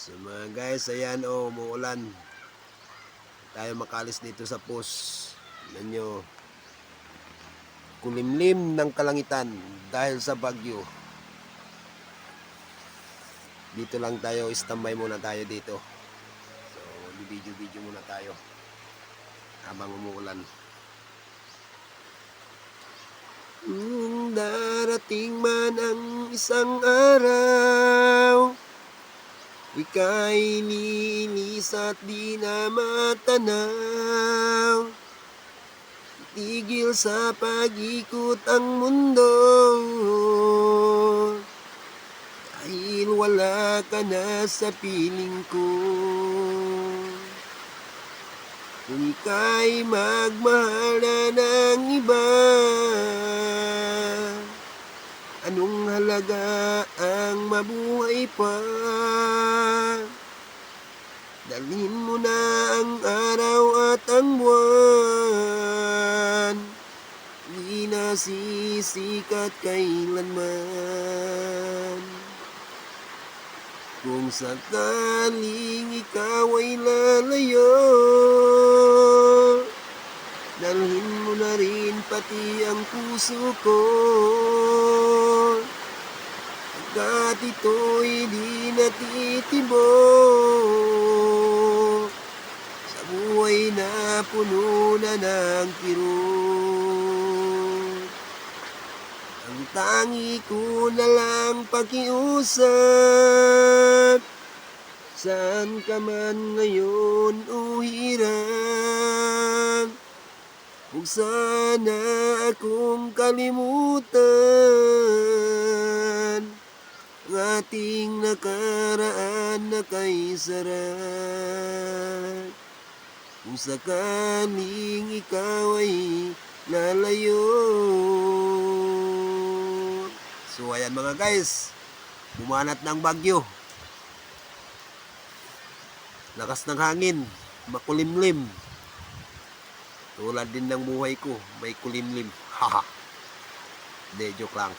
So mga guys, ayan umuulan. Tayo makalis dito sa post. Tignan nyo, kulimlim ng kalangitan dahil sa bagyo. Dito lang tayo, standby muna tayo dito. So, video muna tayo habang umuulan. Darating man ang isang araw, ika'y linis at di na matanaw. Tigil sa pag-ikot ang mundo, dahil wala ka na sa piling ko. Kung ika'y magmahal na ng iba, anong halaga ang mabuhay pa? Dalhin mo na ang araw at ang buwan, di na sisikat kailanman. Kung sakaling ikaw ay lalayo, dalhin mo na rin pati ang puso ko, pagkat ito'y di natitibok sa buhay na puno na ng kirot. Ang tangi ko na lang pakiusap, saan ka man ngayon o hirap, huwag sana akong kalimutan ang ating nakaraan na kay sarap. Kung sakaling ikaw ay lalayo. So ayan mga guys, bumanat ng bagyo. Lakas ng hangin, makulimlim. Tulad din ng buhay ko, may kulimlim. Haha. Hindi, joke lang.